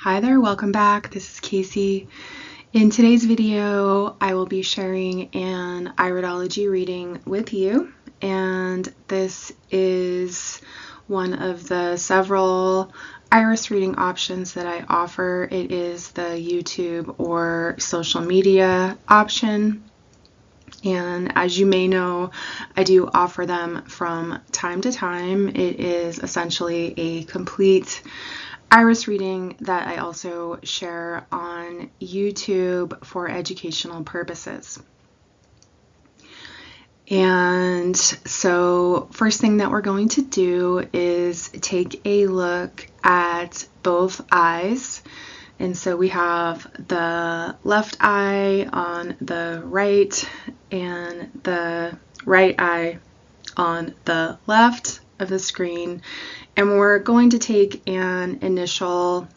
Hi there, welcome back. This is Casey. In today's video, I will be sharing an Iridology reading with you, and this is one of the several iris reading options that I offer. It is the YouTube or social media option, and as you may know, I do offer them from time to time. It is essentially a complete iris reading that I also share on YouTube for educational purposes. And so first thing that we're going to do is take a look at both eyes. And so we have the left eye on the right and the right eye on the left of the screen, and we're going to take an initial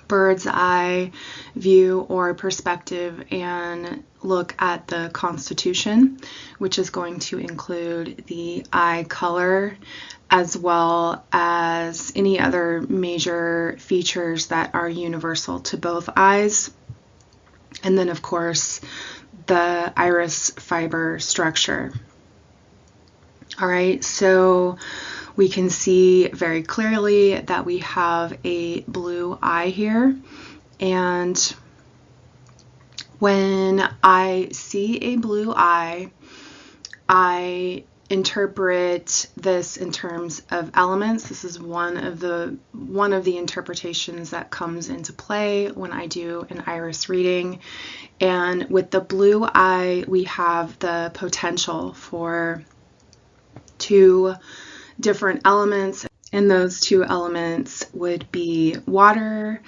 bird's eye view or perspective and look at the constitution, which is going to include the eye color as well as any other major features that are universal to both eyes, and then of course the iris fiber structure. All right, so we can see very clearly that we have a blue eye here, and when I see a blue eye, I interpret this in terms of elements. This is one of the interpretations that comes into play when I do an iris reading. And with the blue eye, we have the potential for two different elements, and those two elements would be water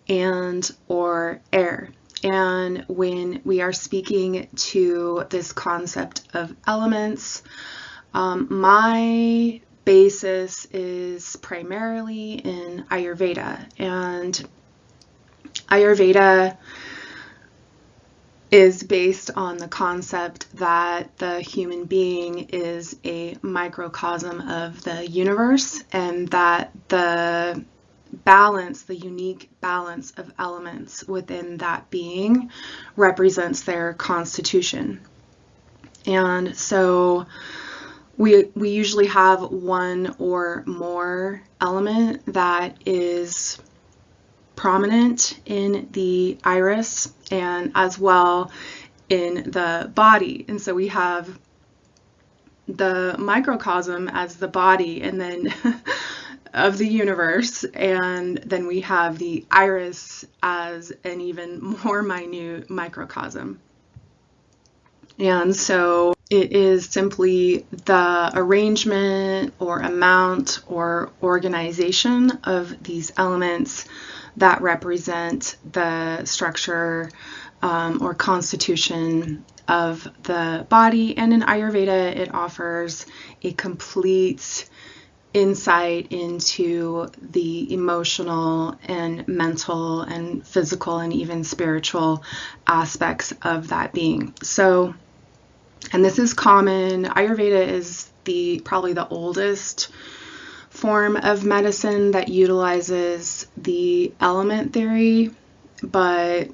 and or air. And when we are speaking to this concept of elements, my basis is primarily in Ayurveda, and Ayurveda is based on the concept that the human being is a microcosm of the universe, and that the balance, the unique balance of elements within that being represents their constitution. And so we usually have one or more element that is prominent in the iris and as well in the body. And so we have the microcosm as the body and then of the universe, and then we have the iris as an even more minute microcosm. And so it is simply the arrangement or amount or organization of these elements that represent the structure or constitution of the body. And in Ayurveda, it offers a complete insight into the emotional and mental and physical and even spiritual aspects of that being. So, and this is common. Ayurveda is probably the oldest form of medicine that utilizes the element theory, but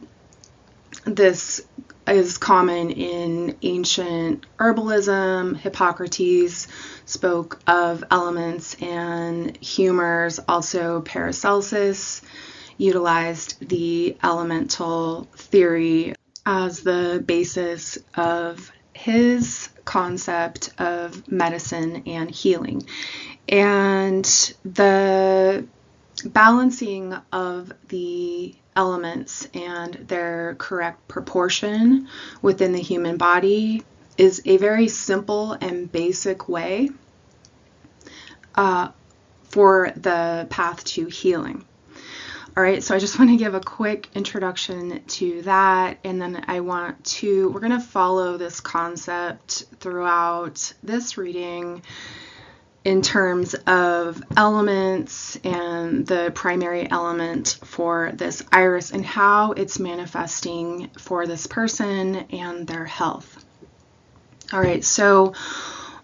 this is common in ancient herbalism. Hippocrates spoke of elements, and Humer's, also Paracelsus, utilized the elemental theory as the basis of his concept of medicine and healing. And the balancing of the elements and their correct proportion within the human body is a very simple and basic way for the path to healing. All right, so I just want to give a quick introduction to that, and then we're going to follow this concept throughout this reading in terms of elements and the primary element for this iris and how it's manifesting for this person and their health. All right, so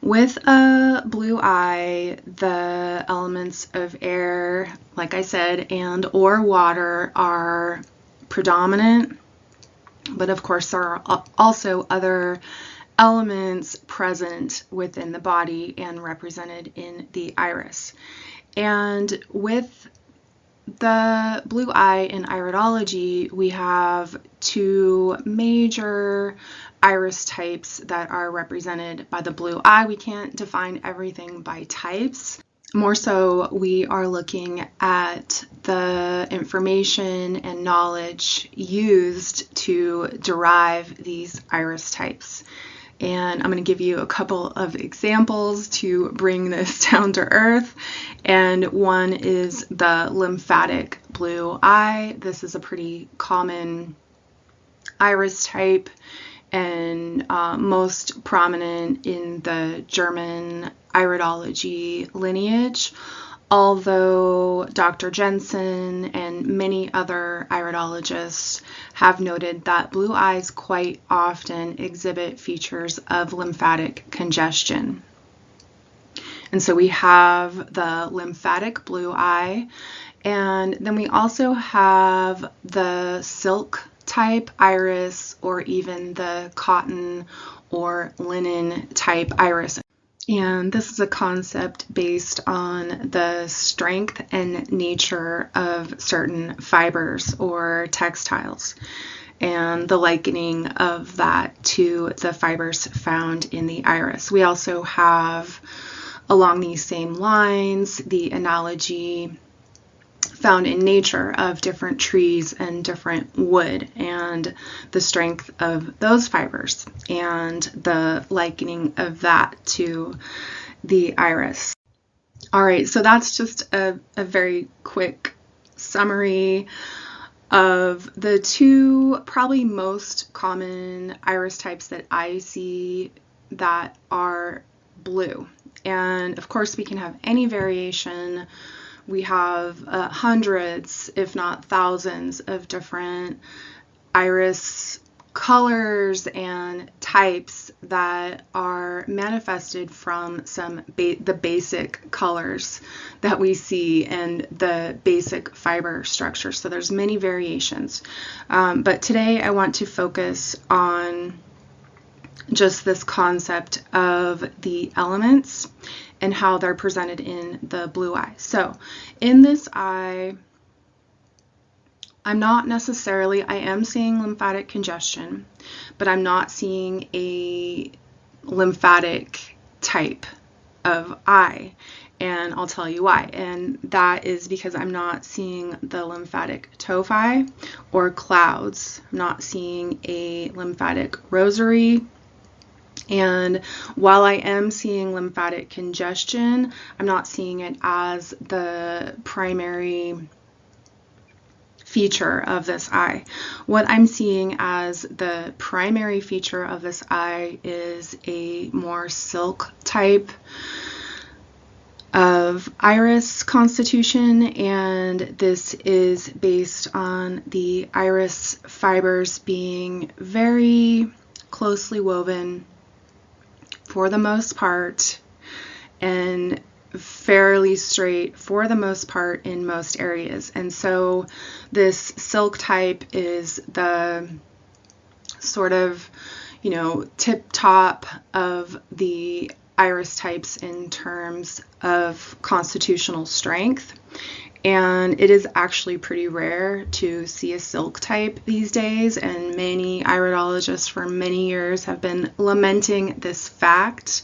With a blue eye, the elements of air, like I said, and or water are predominant, but of course there are also other elements present within the body and represented in the iris. And with the blue eye in iridology, we have two major iris types that are represented by the blue eye. We can't define everything by types. More so, we are looking at the information and knowledge used to derive these iris types. And I'm going to give you a couple of examples to bring this down to earth. And one is the lymphatic blue eye. This is a pretty common iris type and most prominent in the German iridology lineage. Although Dr. Jensen and many other iridologists have noted that blue eyes quite often exhibit features of lymphatic congestion. And so we have the lymphatic blue eye, and then we also have the silk type iris, or even the cotton or linen type iris. And this is a concept based on the strength and nature of certain fibers or textiles, and the likening of that to the fibers found in the iris. We also have, along these same lines, the analogy found in nature of different trees and different wood, and the strength of those fibers and the likening of that to the iris. All right, so that's just a very quick summary of the two probably most common iris types that I see that are blue. And of course, we can have any variation. We have hundreds, if not thousands, of different iris colors and types that are manifested from the basic colors that we see and the basic fiber structure. So there's many variations. But today I want to focus on just this concept of the elements and how they're presented in the blue eye. So in this eye, I am seeing lymphatic congestion, but I'm not seeing a lymphatic type of eye. And I'll tell you why. And that is because I'm not seeing the lymphatic tophi or clouds. I'm not seeing a lymphatic rosary. And while I am seeing lymphatic congestion, I'm not seeing it as the primary feature of this eye. What I'm seeing as the primary feature of this eye is a more silk type of iris constitution, and this is based on the iris fibers being very closely woven for the most part, and fairly straight for the most part in most areas. And so this silk type is the sort of, tip top of the iris types in terms of constitutional strength. And it is actually pretty rare to see a silk type these days, and many iridologists for many years have been lamenting this fact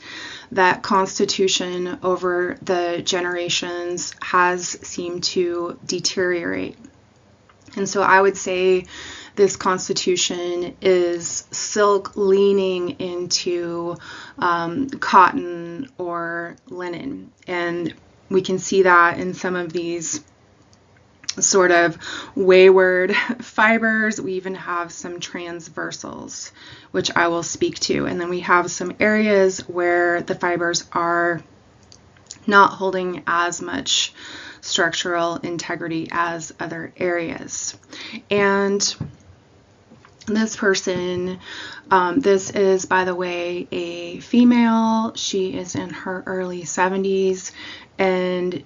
that constitution over the generations has seemed to deteriorate. And so I would say this constitution is silk leaning into cotton or linen. And we can see that in some of these sort of wayward fibers. We even have some transversals, which I will speak to. And then we have some areas where the fibers are not holding as much structural integrity as other areas. And This person, this is, by the way, a female. She is in her early 70s, and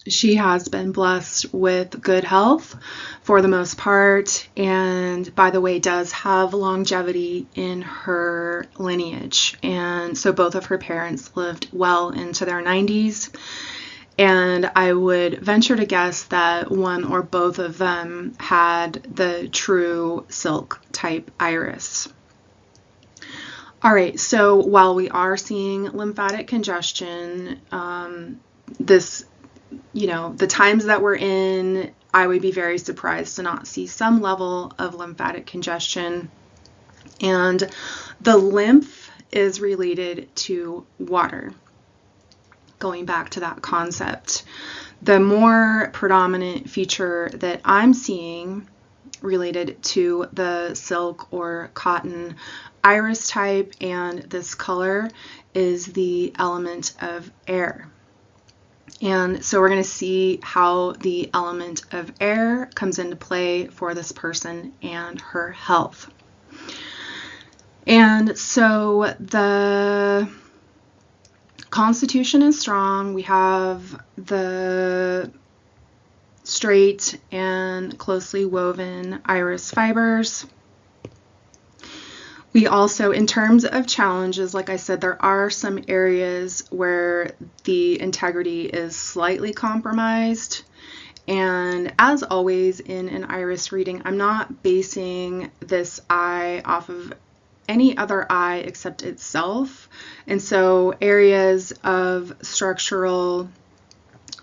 she has been blessed with good health for the most part, and by the way, does have longevity in her lineage. And so both of her parents lived well into their 90s. And I would venture to guess that one or both of them had the true silk type iris. All right, so while we are seeing lymphatic congestion, the times that we're in, I would be very surprised to not see some level of lymphatic congestion. And the lymph is related to water. Going back to that concept, the more predominant feature that I'm seeing related to the silk or cotton iris type and this color is the element of air. And so we're going to see how the element of air comes into play for this person and her health. And so the constitution is strong. We have the straight and closely woven iris fibers. We also, in terms of challenges, like I said, there are some areas where the integrity is slightly compromised. And as always in an iris reading, I'm not basing this eye off of any other eye except itself. And so areas of structural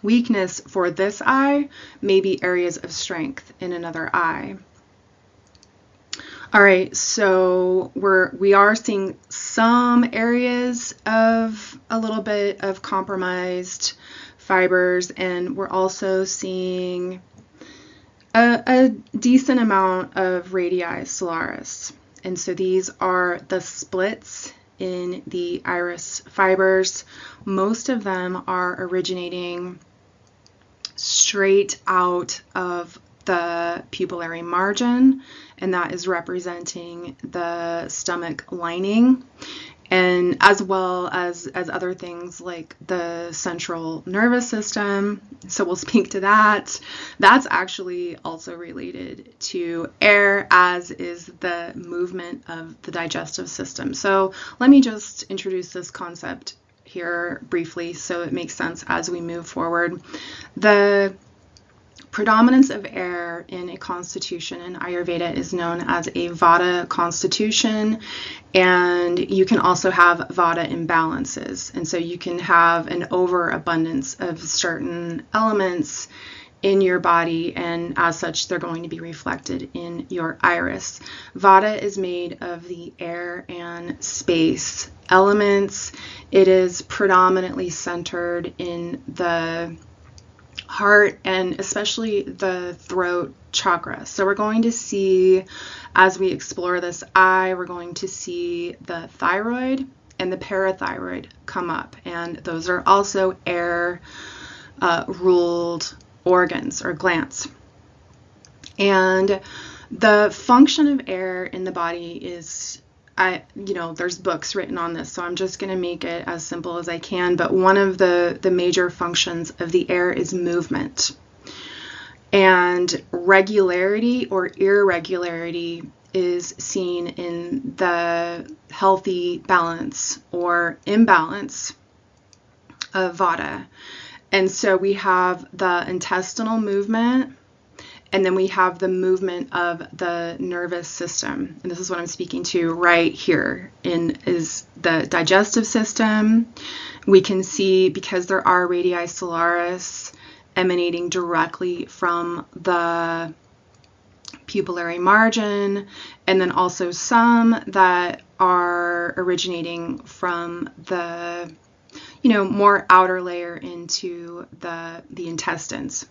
weakness for this eye may be areas of strength in another eye. All right, so we are seeing some areas of a little bit of compromised fibers, and we're also seeing a decent amount of radii solaris. And so these are the splits in the iris fibers. Most of them are originating straight out of the pupillary margin, and that is representing the stomach lining, and as well as other things like the central nervous system. So we'll speak to that. That's actually also related to air, as is the movement of the digestive system. So let me just introduce this concept here briefly so it makes sense as we move forward. The predominance of air in a constitution in Ayurveda is known as a Vata constitution, and you can also have Vata imbalances. And so you can have an overabundance of certain elements in your body, and as such, they're going to be reflected in your iris. Vata is made of the air and space elements. It is predominantly centered in the heart and especially the throat chakra. So we're going to see, as we explore this eye, we're going to see the thyroid and the parathyroid come up, and those are also air ruled organs or glands. And the function of air in the body is, there's books written on this, so I'm just going to make it as simple as I can. But one of the major functions of the air is movement. And regularity or irregularity is seen in the healthy balance or imbalance of Vata. And so we have the intestinal movement, and then we have the movement of the nervous system. And this is what I'm speaking to right here is the digestive system. We can see, because there are radii solaris emanating directly from the pupillary margin, and then also some that are originating from the more outer layer into the intestines.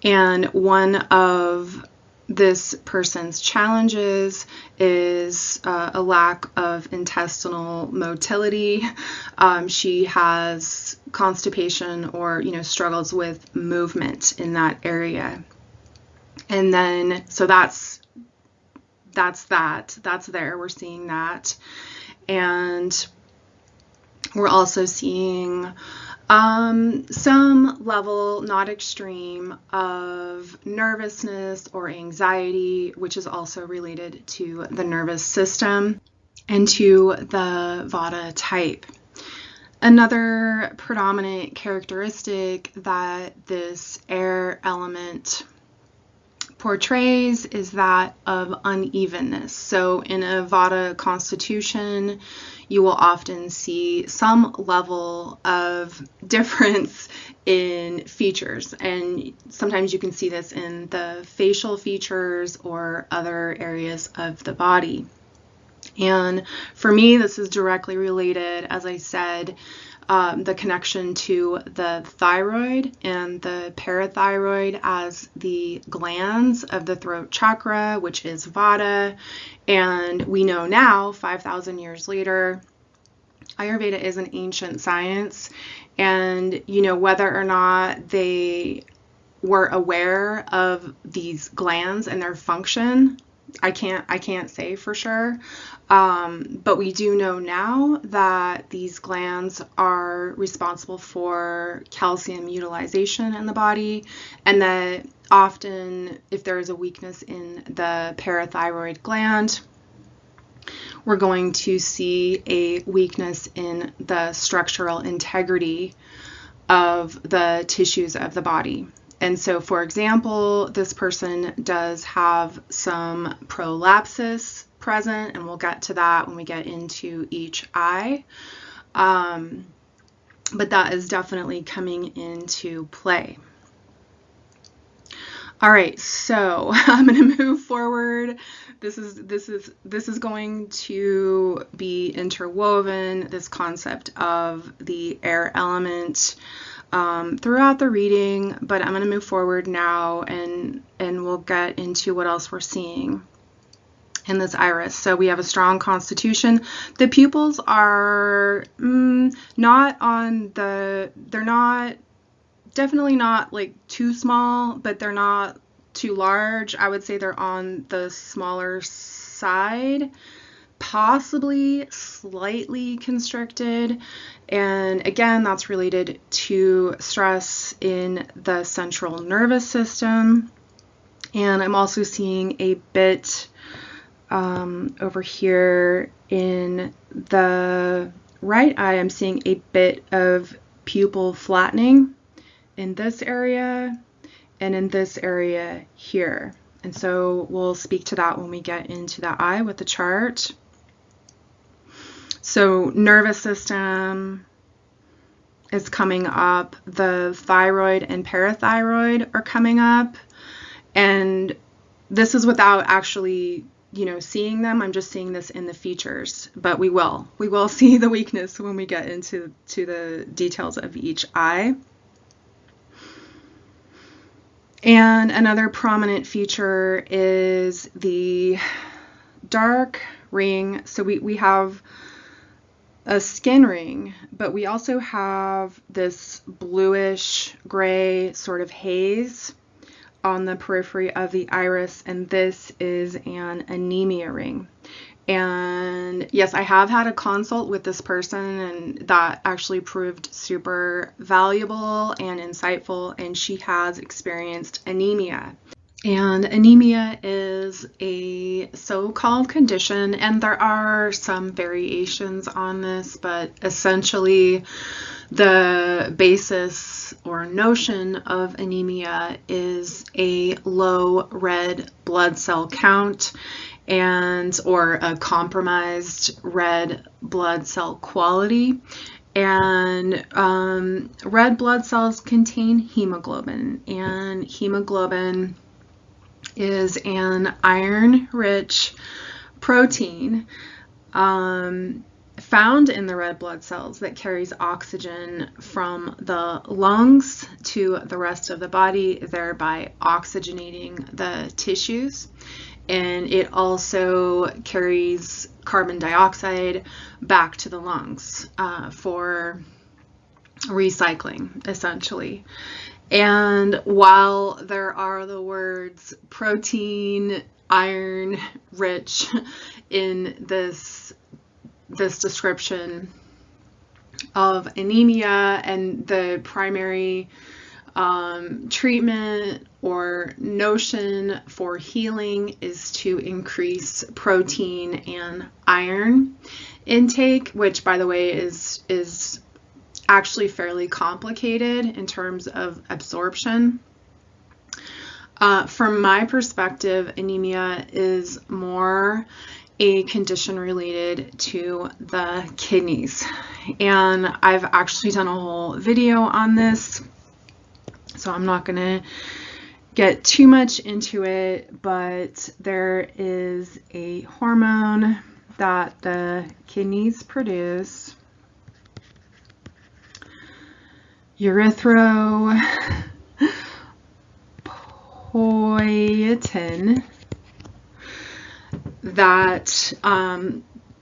And one of this person's challenges is a lack of intestinal motility. She has constipation or, struggles with movement in that area. And then, so that's that's there. We're seeing that. And we're also seeing some level, not extreme, of nervousness or anxiety, which is also related to the nervous system and to the Vata type. Another predominant characteristic that this air element portrays is that of unevenness. So in a Vata constitution, you will often see some level of difference in features, and sometimes you can see this in the facial features or other areas of the body. And for me, this is directly related, as I said, the connection to the thyroid and the parathyroid as the glands of the throat chakra, which is Vata. And we know now, 5,000 years later, Ayurveda is an ancient science. And, you know, whether or not they were aware of these glands and their function, I can't say for sure, but we do know now that these glands are responsible for calcium utilization in the body, and that often if there is a weakness in the parathyroid gland, we're going to see a weakness in the structural integrity of the tissues of the body. And so, for example, this person does have some prolapses present, and we'll get to that when we get into each eye. But that is definitely coming into play. All right, so I'm going to move forward. This is going to be interwoven, this concept of the air element, throughout the reading, but I'm going to move forward now and we'll get into what else we're seeing in this iris. So we have a strong constitution. The pupils are not on the, they're not, definitely not like too small, but they're not too large. I would say they're on the smaller side, possibly slightly constricted. And again, that's related to stress in the central nervous system. And I'm also seeing a bit over here in the right eye, I'm seeing a bit of pupil flattening in this area and in this area here. And so we'll speak to that when we get into the eye with the chart. So nervous system is coming up, the thyroid and parathyroid are coming up, and this is without actually, you know, seeing them. I'm just seeing this in the features, but we will see the weakness when we get into the details of each eye. And another prominent feature is the dark ring. So we have a skin ring, but we also have this bluish gray sort of haze on the periphery of the iris, and this is an anemia ring. And yes, I have had a consult with this person, and that actually proved super valuable and insightful, and she has experienced anemia. And anemia is a so-called condition, and there are some variations on this, but essentially the basis or notion of anemia is a low red blood cell count and or a compromised red blood cell quality. And red blood cells contain hemoglobin, and hemoglobin is an iron-rich protein found in the red blood cells that carries oxygen from the lungs to the rest of the body, thereby oxygenating the tissues. And it also carries carbon dioxide back to the lungs for recycling, essentially. And while there are the words protein, iron rich in this description of anemia, and the primary treatment or notion for healing is to increase protein and iron intake, which, by the way, is actually fairly complicated in terms of absorption. From my perspective, anemia is more a condition related to the kidneys, and I've actually done a whole video on this, so I'm not going to get too much into it, but there is a hormone that the kidneys produce, erythropoietin, that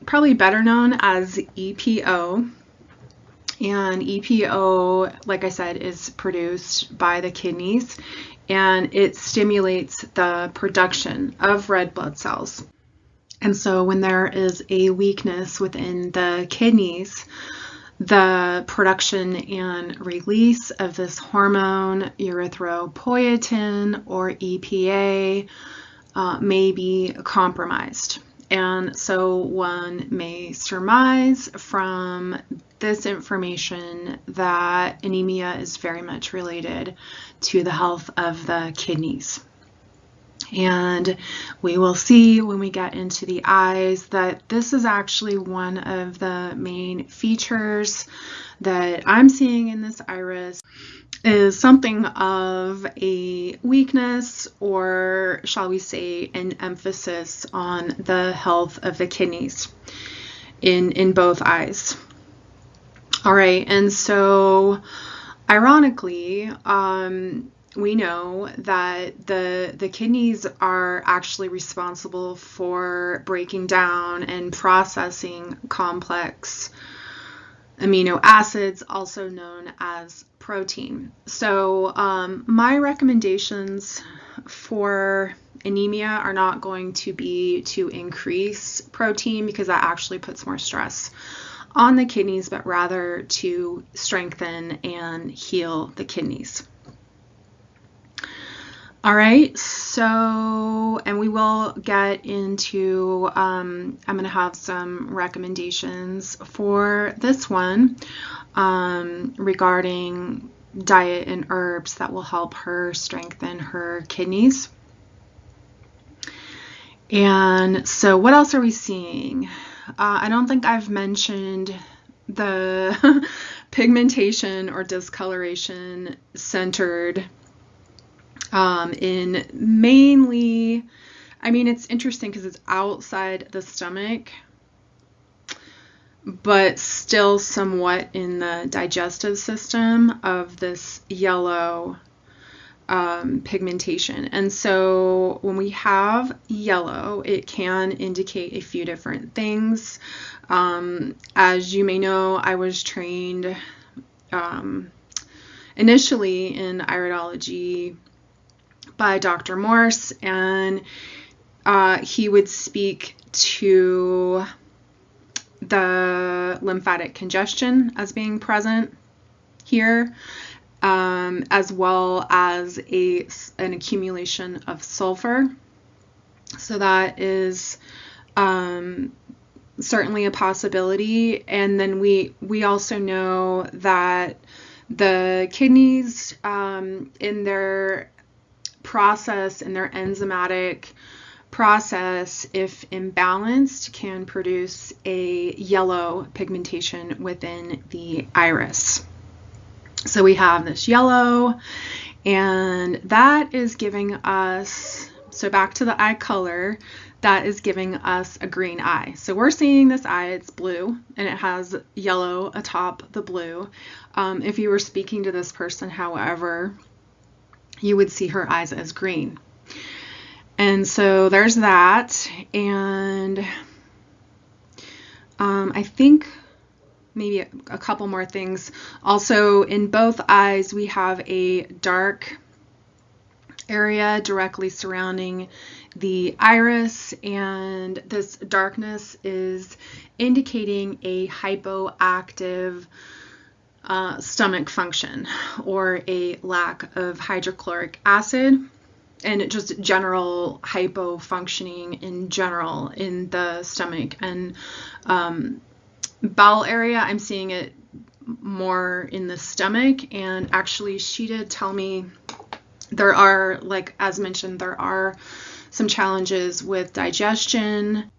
probably better known as EPO. And EPO, like I said, is produced by the kidneys, and it stimulates the production of red blood cells. And so when there is a weakness within the kidneys, the production and release of this hormone, erythropoietin, or EPA, may be compromised. And so one may surmise from this information that anemia is very much related to the health of the kidneys. And we will see when we get into the eyes that this is actually one of the main features that I'm seeing in this iris, is something of a weakness, or shall we say an emphasis on the health of the kidneys in both eyes. All right, and so ironically, we know that the kidneys are actually responsible for breaking down and processing complex amino acids, also known as protein. So my recommendations for anemia are not going to be to increase protein, because that actually puts more stress on the kidneys, but rather to strengthen and heal the kidneys. All right, so, and we will get into, I'm going to have some recommendations for this one regarding diet and herbs that will help her strengthen her kidneys. And so what else are we seeing? I don't think I've mentioned the pigmentation or discoloration centered in mainly, I mean, it's interesting because it's outside the stomach, but still somewhat in the digestive system of this yellow pigmentation. And so when we have yellow, it can indicate a few different things. As you may know, I was trained initially in iridology by Dr. Morse, and he would speak to the lymphatic congestion as being present here, as well as an accumulation of sulfur. So that is certainly a possibility. And then we also know that the kidneys, in their process, in their enzymatic process, if imbalanced, can produce a yellow pigmentation within the iris. So we have this yellow, and that is giving us, so back to the eye color, that is giving us a green eye. So we're seeing this eye, it's blue, and it has yellow atop the blue. If you were speaking to this person, however, you would see her eyes as green. And so there's that. And I think maybe a couple more things. Also, in both eyes, we have a dark area directly surrounding the iris, and this darkness is indicating a hypoactive stomach function or a lack of hydrochloric acid, and just general hypofunctioning in general in the stomach and bowel area. I'm seeing it more in the stomach, and actually she did tell me there are, like as mentioned, there are some challenges with digestion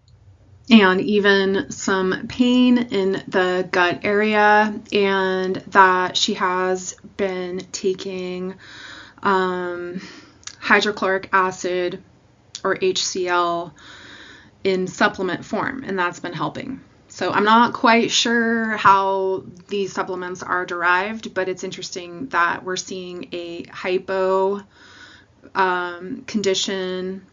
and even some pain in the gut area, and that she has been taking hydrochloric acid or HCl in supplement form, and that's been helping. So I'm not quite sure how these supplements are derived, but it's interesting that we're seeing a hypo condition,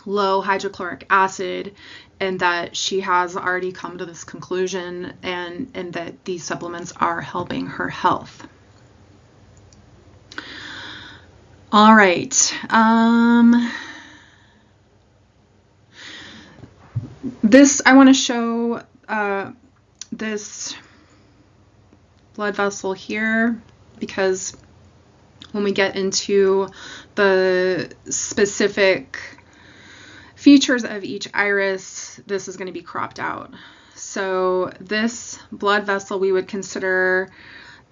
low hydrochloric acid, and that she has already come to this conclusion, and that these supplements are helping her health. All right. This, I want to show this blood vessel here, because when we get into the specific features of each iris, this is going to be cropped out. So this blood vessel we would consider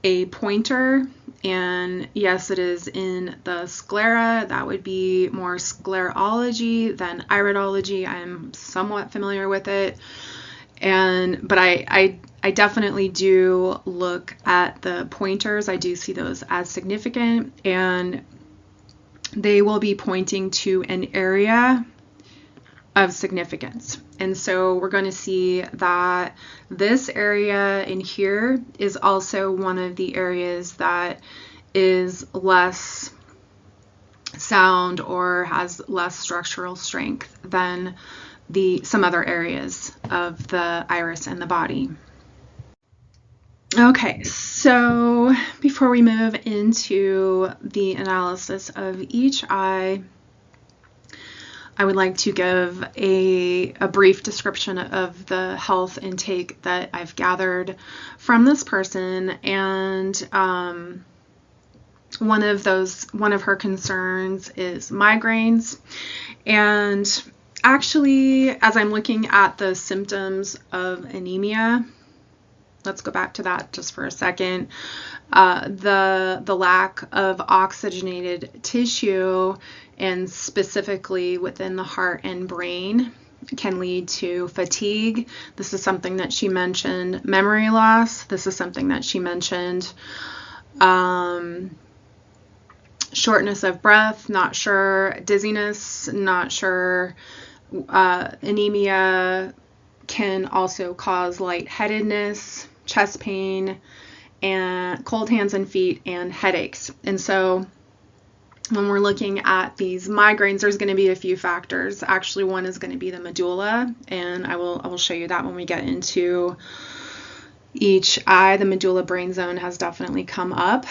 a pointer, and yes, it is in the sclera. That would be more sclerology than iridology. I'm somewhat familiar with it, but I definitely do look at the pointers. I do see those as significant, and they will be pointing to an area of significance. And so we're going to see that this area in here is also one of the areas that is less sound or has less structural strength than some other areas of the iris and the body. Okay, so before we move into the analysis of each eye, I would like to give a brief description of the health intake that I've gathered from this person. And one of her concerns is migraines. And actually, as I'm looking at the symptoms of anemia, let's go back to that just for a second. The lack of oxygenated tissue, and specifically within the heart and brain, can lead to fatigue. This is something that she mentioned. Memory loss. This is something that she mentioned. Shortness of breath, not sure. Dizziness, not sure. Anemia can also cause lightheadedness, chest pain, and cold hands and feet, and headaches. And so when we're looking at these migraines, there's going to be a few factors. Actually, one is going to be the medulla, and I will show you that when we get into each eye. The medulla brain zone has definitely come up.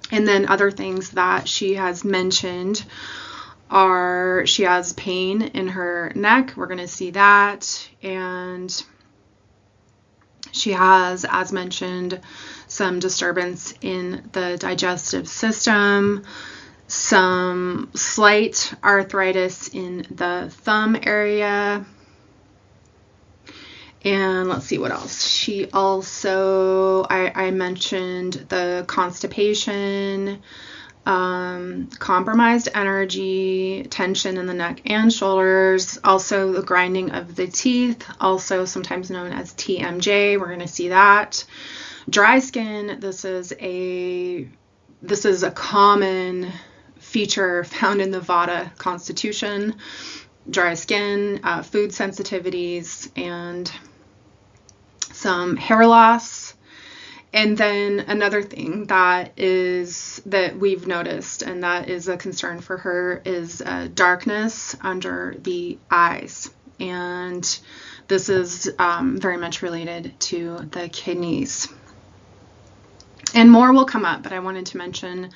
And then other things that she has mentioned are she has pain in her neck. We're going to see that. And she has, as mentioned, some disturbance in the digestive system, some slight arthritis in the thumb area. And let's see what else. She also, I mentioned the constipation, compromised energy, tension in the neck and shoulders, also the grinding of the teeth, also sometimes known as TMJ. We're going to see that. Dry skin, this is a common feature found in the Vata constitution. Dry skin, food sensitivities, and some hair loss. And then another thing that we've noticed, and that is a concern for her, is darkness under the eyes. And this is very much related to the kidneys. And more will come up, but I wanted to mention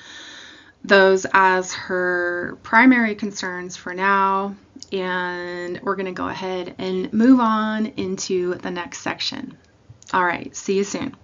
those as her primary concerns for now, and we're going to go ahead and move on into the next section. All right, see you soon.